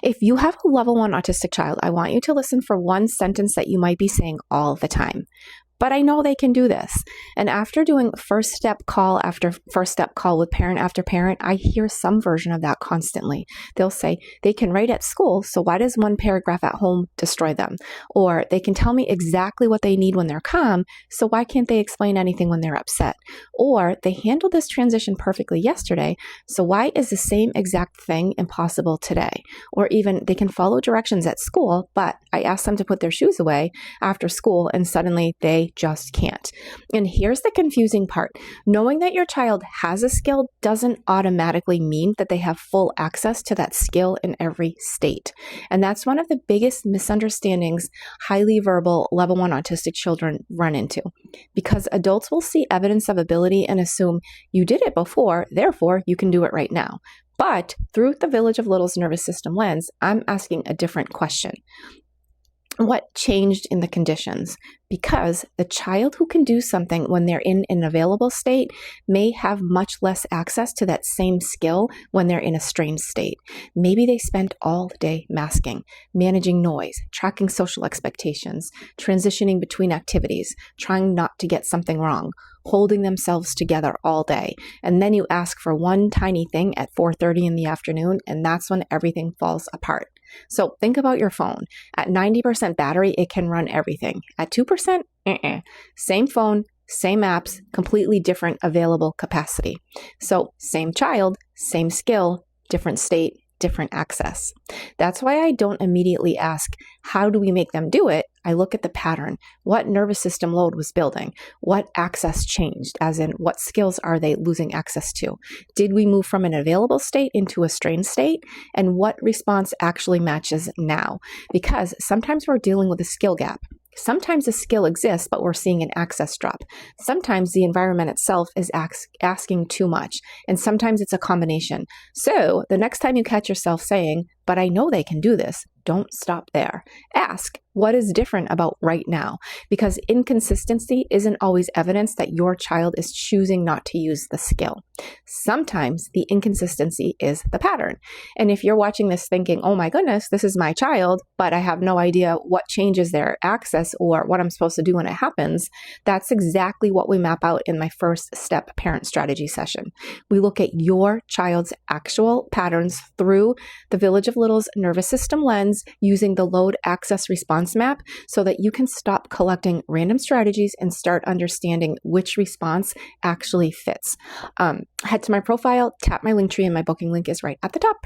If you have a level 1 autistic child, I want you to listen for one sentence that you might be saying all the time. But I know they can do this. And after doing first step call after first step call with parent after parent, I hear some version of that constantly. They'll say, they can write at school, so why does one paragraph at home destroy them? Or they can tell me exactly what they need when they're calm, so why can't they explain anything when they're upset? Or they handled this transition perfectly yesterday, so why is the same exact thing impossible today? Or even they can follow directions at school, but I ask them to put their shoes away after school and suddenly they just can't. And here's the confusing part. Knowing that your child has a skill doesn't automatically mean that they have full access to that skill in every state. And that's one of the biggest misunderstandings highly verbal level 1 autistic children run into. Because adults will see evidence of ability and assume you did it before, therefore you can do it right now. But through the Village of Little's nervous system lens, I'm asking a different question. What changed in the conditions? Because the child who can do something when they're in an available state may have much less access to that same skill when they're in a strained state. Maybe they spent all day masking, managing noise, tracking social expectations, transitioning between activities, trying not to get something wrong, holding themselves together all day. And then you ask for one tiny thing at 4:30 in the afternoon, and that's when everything falls apart. So think about your phone. At 90% battery, it can run everything. At 2%, same phone, same apps, completely different available capacity. So same child, same skill, different state, different access. That's why I don't immediately ask, how do we make them do it? I look at the pattern. What nervous system load was building? What access changed? As in, what skills are they losing access to? Did we move from an available state into a strained state? And what response actually matches now? Because sometimes we're dealing with a skill gap. Sometimes a skill exists, but we're seeing an access drop. Sometimes the environment itself is asking too much, and sometimes it's a combination. So the next time you catch yourself saying, but I know they can do this, don't stop there. Ask, what is different about right now? Because inconsistency isn't always evidence that your child is choosing not to use the skill. Sometimes the inconsistency is the pattern. And if you're watching this thinking, oh my goodness, this is my child, but I have no idea what changes their access or what I'm supposed to do when it happens, that's exactly what we map out in my first step parent strategy session. We look at your child's actual patterns through the Village of Little's nervous system lens using the load access response map so that you can stop collecting random strategies and start understanding which response actually fits. Head to my profile, tap my link tree, and my booking link is right at the top.